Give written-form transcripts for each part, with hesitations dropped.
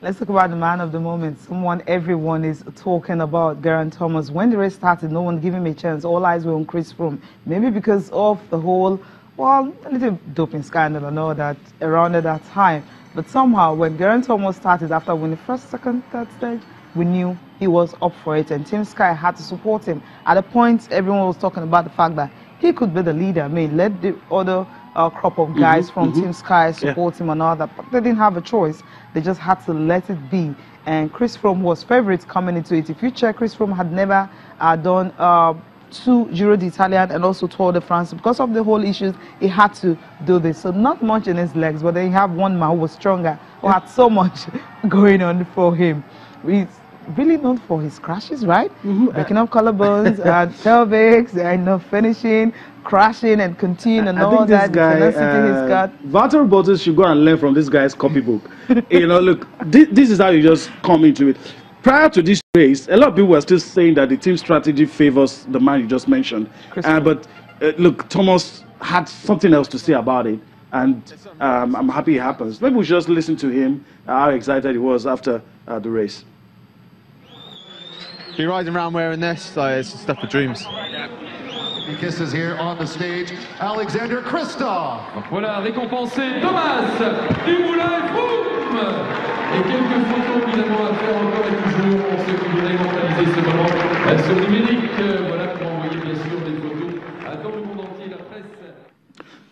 Let's talk about the man of the moment. Everyone is talking about Geraint Thomas. When the race started, no one gave him a chance. All eyes were on Chris Froome. Maybe because of the whole, well, a little doping scandal and all that around at that time. But somehow, when Geraint Thomas started, after winning first, second, third stage, we knew he was up for it. And Team Sky had to support him. At a point, everyone was talking about the fact that he could be the leader. I mean, let the other crop of guys from Team Sky support him and all that. But they didn't have a choice. They just had to let it be. And Chris Froome was favourite coming into it. If you check, Chris Froome had never done 2 Giro d'Italia and also Tour de France. Because of the whole issues, he had to do this. So not much in his legs, but then you have one man who was stronger, who had so much going on for him. He's really known for his crashes, right? Breaking up collarbones, pelvics, and finishing, crashing and continuing and all that. Valtteri Bottas should go and learn from this guy's copybook. You know, look, this is how you just come into it. Prior to this race, a lot of people were still saying that the team strategy favors the man you just mentioned. But look, Thomas had something else to say about it, and I'm happy it happens. Maybe we should just listen to him, how excited he was after the race. Be riding around wearing this, so it's stuff for dreams. He kisses here on the stage, Alexander Kristoff. Voilà, récompensé Thomas Dumoulin Froome. Et quelques photos évidemment à faire encore et toujours pour ceux qui voudraient immortaliser ce moment sur numérique. Voilà pour envoyer bien sûr des photos dans le monde entier, la presse.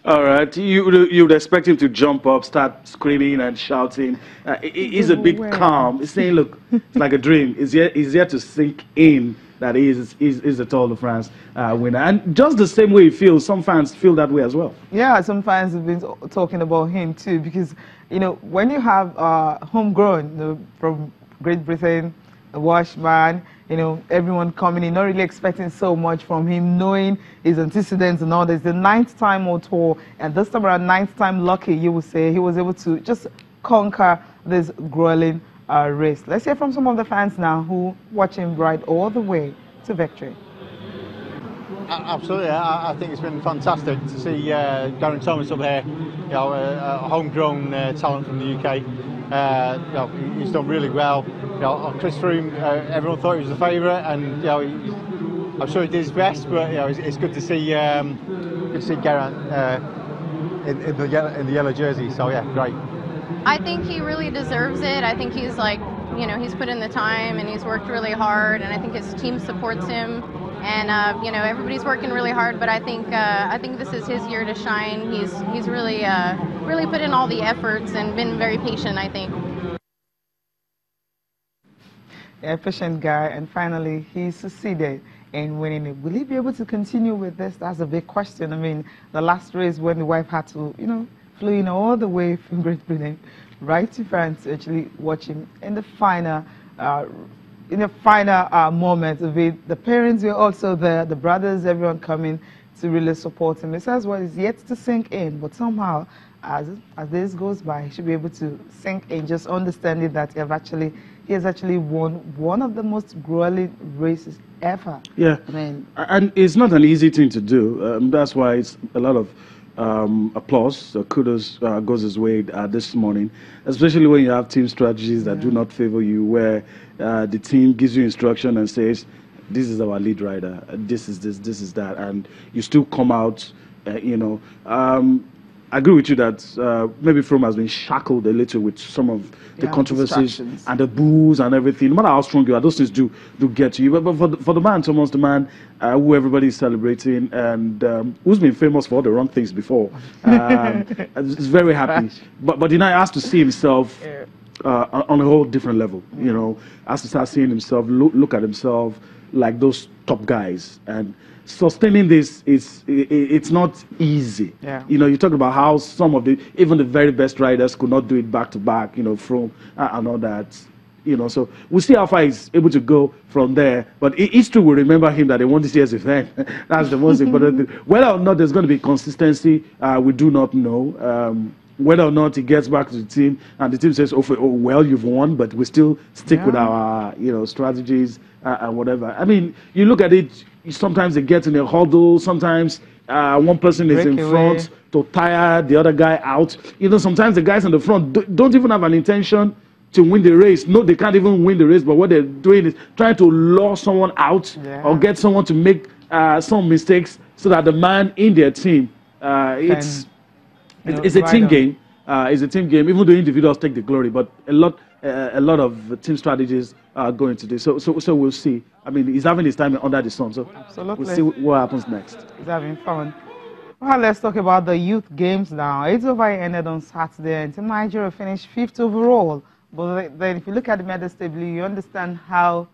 All right, you would expect him to jump up, start screaming and shouting. He's a bit calm. He's saying, look, it's like a dream. He's here to sink in that he is the Tour de France winner. And just the same way he feels, some fans feel that way as well. Yeah, some fans have been talking about him too, because, you know, when you have homegrown from Great Britain, the Welshman, you know, everyone coming in, not really expecting so much from him, knowing his antecedents and all this. The 9th time on tour, and this time around 9th time lucky, you would say, he was able to just conquer this grueling race. Let's hear from some of the fans now who watch him ride all the way to victory. Absolutely, I think it's been fantastic to see Geraint Thomas up here, you know, a homegrown talent from the UK. You know, he's done really well. You know, Chris Froome, everyone thought he was the favourite, and you know, I'm sure he did his best. But you know, it's good to see Geraint in the yellow jersey. So yeah, great. I think he really deserves it. I think he's he's put in the time and he's worked really hard, and I think his team supports him. And you know, everybody's working really hard, but I think this is his year to shine. He's really really put in all the efforts and been very patient, I think. A patient guy, and finally he succeeded in winning it. Will he be able to continue with this? That's a big question. I mean, the last race when the wife had to, you know, flew in all the way from Great Britain right to France to actually watch him in the final. In the final moment of it, the parents were also there, the brothers, everyone coming to really support him. It says what is yet to sink in, but somehow, as this goes by, he should be able to sink in, just understanding that he has actually won one of the most grueling races ever. Yeah, I mean, and it's not an easy thing to do. That's why it's a lot of applause, kudos goes his way this morning, especially when you have team strategies that do not favor you, where the team gives you instruction and says, this is our lead rider, this is that, and you still come out, you know. I agree with you that maybe Froome has been shackled a little with some of the controversies and the boos and everything. No matter how strong you are, those things do get to you. But for the man, Thomas, the man who everybody is celebrating and who's been famous for all the wrong things before, is very happy. But you know, he has to see himself on a whole different level. You know, has to start seeing himself, look at himself like those top guys, and sustaining this it's not easy. You know, you talk about how some of even the very best riders could not do it back to back, you know, from and all that, you know. So we'll see how far he's able to go from there, but history will remember him that they won this year's event. That's the most important thing. Whether or not there's going to be consistency, we do not know. Whether or not he gets back to the team and the team says, oh well, you've won, but we still stick with our, you know, strategies and whatever. I mean, you look at it, sometimes they get in a huddle, sometimes one person is in front to tire the other guy out. You know, sometimes the guys in the front don't even have an intention to win the race. No, they can't even win the race, but what they're doing is trying to lure someone out or get someone to make some mistakes so that the man in their team, it's a team game. It's a team game, even though individuals take the glory, but a lot of team strategies go into this. So we'll see. I mean, he's having his time under the sun, so we'll see what happens next. He's having fun. Well, let's talk about the youth games now. It's over ended on Saturday, and Team Nigeria finished 5th overall. But then if you look at the medal table, you understand how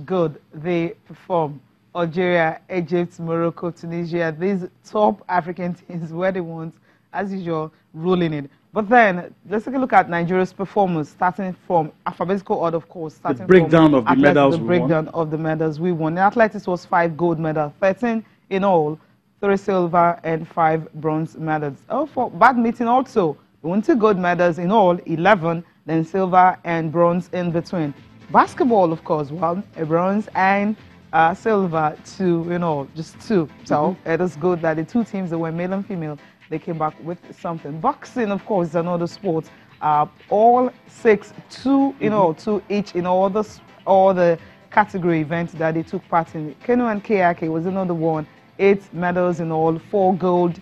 good they perform. Algeria, Egypt, Morocco, Tunisia, these top African teams were the ones, as usual, ruling it. But then, let's take a look at Nigeria's performance, starting from alphabetical order, of course. Starting the breakdown of the medals the breakdown of the medals we won. In athletics was 5 gold medals, 13 in all, 3 silver and 5 bronze medals. Oh, for badminton also, we won 2 gold medals in all, 11, then silver and bronze in between. Basketball, of course, well, a bronze and silver, 2 in all, just 2. So it is good that the 2 teams that were male and female, they came back with something. Boxing, of course, is another sport. All 6, 2 in all, 2 each in all the category events that they took part in. Kenu and Kayake was another one. 8 medals in all, 4 gold,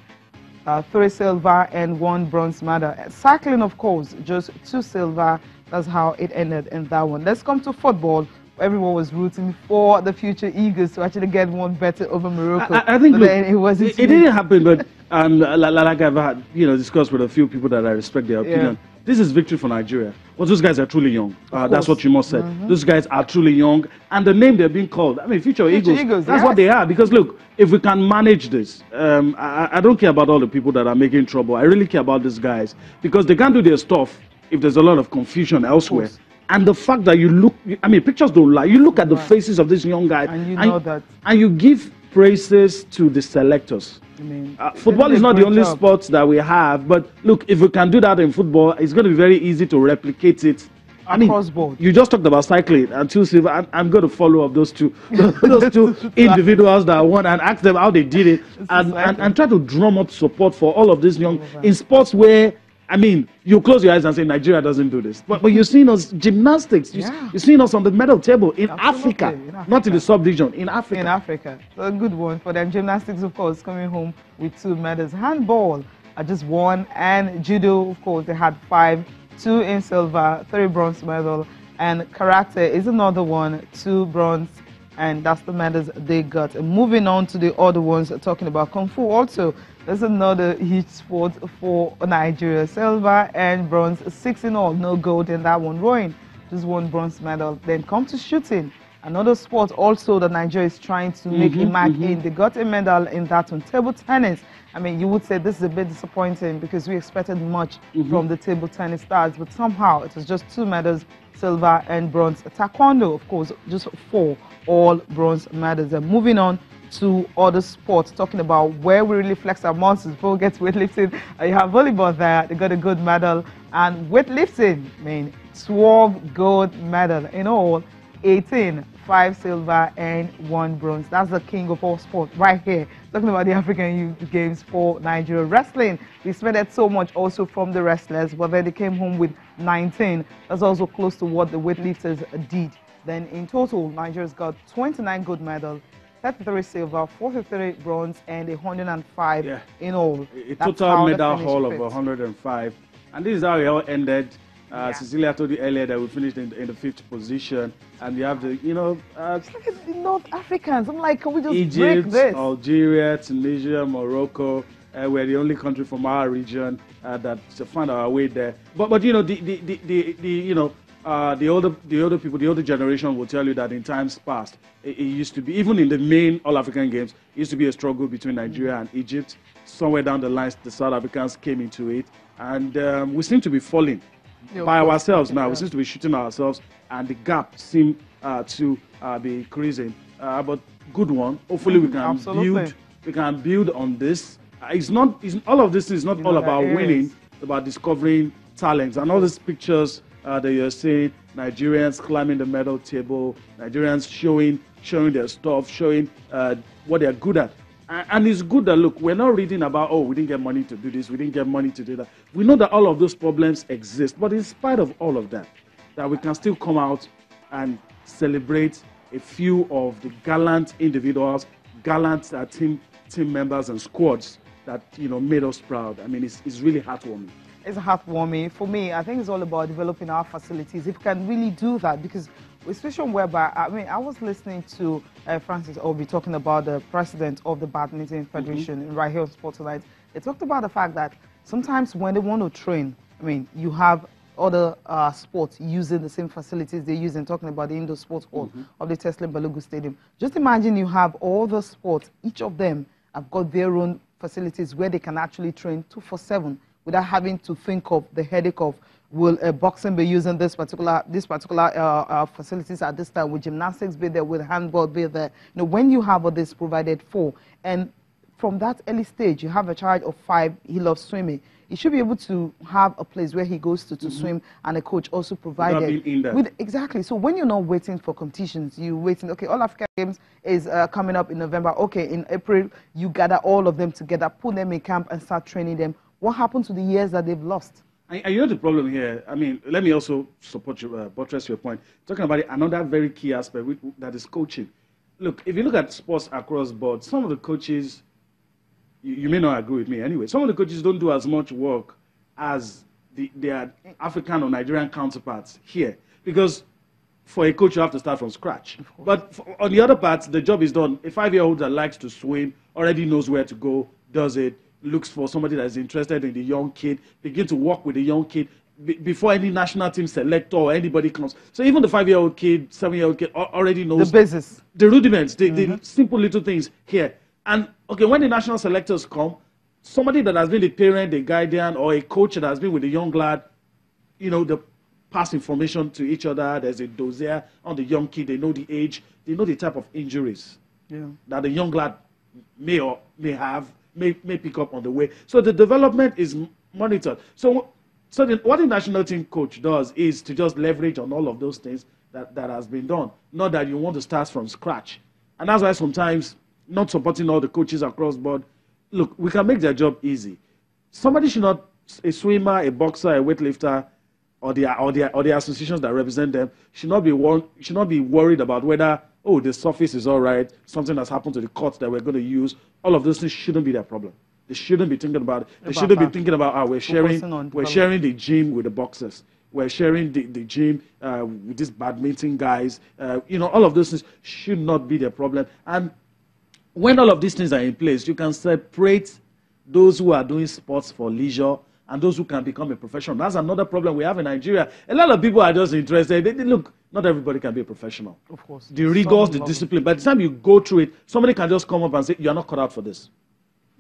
3 silver, and 1 bronze medal. Cycling, of course, just 2 silver. That's how it ended in that one. Let's come to football. Everyone was rooting for the future Eagles to actually get one better over Morocco. I think look, it didn't happen, but like I've had, discussed with a few people that I respect their opinion. This is victory for Nigeria. Well, those guys are truly young. That's what Chimo said. Those guys are truly young, and the name they're being called, I mean, future Eagles. That's what they are. Because look, if we can manage this, I don't care about all the people that are making trouble. I really care about these guys because they can't do their stuff if there's a lot of confusion elsewhere. And the fact that you look, I mean, pictures don't lie. You look at the faces of these young guys, and you know that, and you give praises to the selectors. I mean, football is not the only sport that we have, but look, if we can do that in football, it's going to be very easy to replicate it. Across board. You just talked about cycling and 2 silver. I'm going to follow up those two individuals that won and ask them how they did it, and try to drum up support for all of these young in sports where, I mean, you close your eyes and say Nigeria doesn't do this. But you're seeing us gymnastics. You're seeing us on the medal table in Africa, not in the sub-region, in Africa. In Africa. So a good one for them. Gymnastics, of course, coming home with 2 medals. Handball, just 1. And judo, of course, they had 5, 2 in silver, 3 bronze medal. And karate is another one, 2 bronze. And that's the medals they got. And moving on to the other ones, talking about Kung Fu also. There's another huge sport for Nigeria. Silver and bronze, 6 in all, no gold in that one. Rowing, just 1 bronze medal. Then come to shooting. Another sport also that Nigeria is trying to make a mark in. They got a medal in that one. Table tennis. I mean, you would say this is a bit disappointing because we expected much from the table tennis stars, but somehow it was just 2 medals, silver and bronze. Taekwondo, of course, just 4, all bronze medals. And moving on to other sports, talking about where we really flex our muscles. Before we get to weightlifting, you have volleyball there. They got a good medal. And weightlifting, I mean, 12 gold medal in all, 18, 5 silver and 1 bronze. That's the king of all sport right here. Talking about the African Youth Games for Nigeria. Wrestling, we expected so much also from the wrestlers, but then they came home with 19. That's also close to what the weightlifters did. Then in total, Nigeria's got 29 gold medals, 33 silver, 43 bronze, and 105 in all. A total medal haul of 105. And this is how it all ended. Cecilia told you earlier that we finished in the 5th position, and you have the, it's like the North Africans. I'm like, can we just Egypt, break this? Algeria, Tunisia, Morocco. We're the only country from our region that found our way there. But the older people, the older generation will tell you that in times past, it used to be, even in the main All-African Games, it used to be a struggle between Nigeria and Egypt. Somewhere down the line, the South Africans came into it, and we seem to be falling by ourselves now. We seem to be shooting ourselves, and the gap seems to be increasing. But good one. Hopefully, we can build on this. All of this is not all about winning. It's about discovering talents, and all these pictures that you're seeing, Nigerians climbing the medal table, Nigerians showing their stuff, showing what they're good at. And it's good that, look, we're not reading about, we didn't get money to do this, we didn't get money to do that. We know that all of those problems exist, but in spite of all of that, that we can still come out and celebrate a few of the gallant individuals, gallant team members and squads that made us proud. I mean, it's really heartwarming. It's heartwarming. For me, I think it's all about developing our facilities. If we can really do that, because a situation whereby, I mean, I was listening to Francis Obi talking about the president of the Badminton Federation right here on Sport Tonight. They talked about the fact that sometimes when they want to train, I mean, you have other sports using the same facilities they use, and talking about the indoor sports hall of the Teslim Balogun Stadium. Just imagine you have all the sports, each of them have got their own facilities where they can actually train 24/7 without having to think of the headache of, will boxing be using this particular facilities at this time? Will gymnastics be there? Will handball be there? When you have all this provided for, and from that early stage, you have a child of 5, he loves swimming. He should be able to have a place where he goes to swim, and a coach also provided. Exactly. So when you're not waiting for competitions, you're waiting, okay, All Africa Games is coming up in November. Okay, in April, you gather all of them together, put them in camp and start training them. What happened to the years that they've lost? And you know the problem here, I mean, let me also support you, buttress your point. Talking about another very key aspect, that is coaching. Look, if you look at sports across board, some of the coaches, you may not agree with me anyway, some of the coaches don't do as much work as their African or Nigerian counterparts here. Because for a coach, you have to start from scratch. But on the other part, the job is done. A 5-year-old that likes to swim already knows where to go, does it, looks for somebody that is interested in the young kid, begin to work with the young kid before any national team selector or anybody comes. So even the 5-year-old kid, 7-year-old kid already knows the basis, the rudiments, the simple little things here. And okay, when the national selectors come, somebody that has been a parent, a guardian, or a coach that has been with the young lad, they pass information to each other. There's a dossier on the young kid. They know the age. They know the type of injuries that the young lad may pick up on the way. So the development is monitored. So what the national team coach does is to just leverage on all of those things that has been done. Not that you want to start from scratch. And that's why sometimes not supporting all the coaches across board. Look, we can make their job easy. Somebody should not, a swimmer, a boxer, a weightlifter, or the associations that represent them, should not be worried about whether, oh, the surface is all right, something has happened to the court that we're going to use. All of those things shouldn't be their problem. They shouldn't be thinking about it. They shouldn't be thinking about, we're sharing the gym with the boxers. We're sharing the gym with these badminton guys. All of those things should not be their problem. And when all of these things are in place, you can separate those who are doing sports for leisure and those who can become a professional. That's another problem we have in Nigeria. A lot of people are just interested. Look, not everybody can be a professional. Of course. The rigors, the discipline. By the time you go through it, somebody can just come up and say, you're not cut out for this.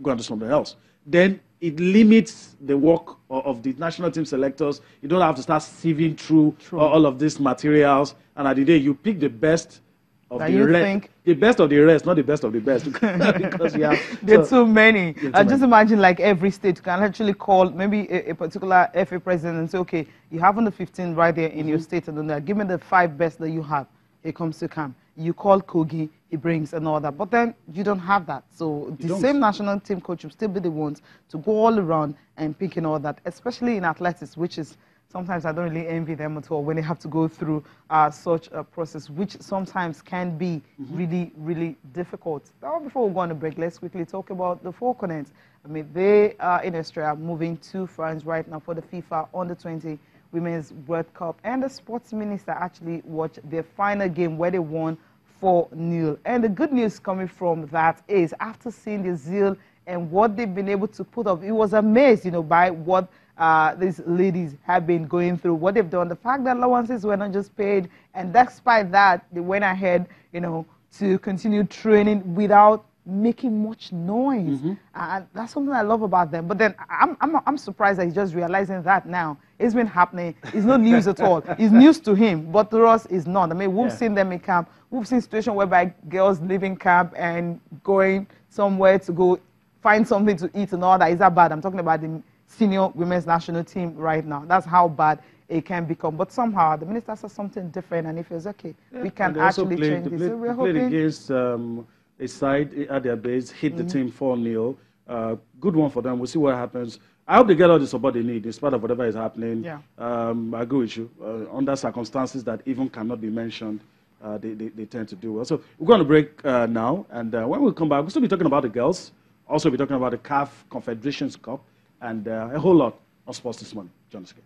Go and do something else. Then it limits the work of the national team selectors. You don't have to start sieving through all of these materials. And at the day, you pick the best of the rest. The best of the rest, not the best of the best. Because there are too many. Just imagine, like, every state can actually call maybe a particular FA president and say, okay, you have under 15 right there in your state, and then give me the 5 best that you have. He comes to camp. You call Kogi, he brings and all that. But then you don't have that. So the same national team coach will still be the ones to go all around and pick and all that, especially in athletics, which is sometimes I don't really envy them at all when they have to go through such a process, which sometimes can be really, really difficult. Now, before we go on a break, let's quickly talk about the Falconets. I mean, they are in Australia, moving to France right now for the FIFA Under-20 Women's World Cup. And the sports minister actually watched their final game where they won 4-0. And the good news coming from that is, after seeing the zeal and what they've been able to put up, it was amazed, by what these ladies have been going through, what they've done, the fact that allowances were not just paid, and despite that, they went ahead, to continue training without making much noise. And that's something I love about them. But then I'm surprised that he's just realizing that now. It's been happening. It's not news at all. It's news to him, but to us, it's not. I mean, we've seen them in camp. We've seen situations whereby girls leaving camp and going somewhere to go find something to eat and all that. Is that bad? I'm talking about the senior women's national team right now. That's how bad it can become. But somehow the minister says something different, and if it's okay, we can actually change this. So we're hoping. Played against a side at their base, hit the team 4-0. Good one for them. We'll see what happens I hope they get all the support they need in spite of whatever is happening. Yeah. I agree with you. Under circumstances that even cannot be mentioned, they tend to do well. So we're going to break now, and when we come back, we'll still be talking about the girls, also be talking about the CAF Confederations Cup, and a whole lot of sports this morning. Join us again.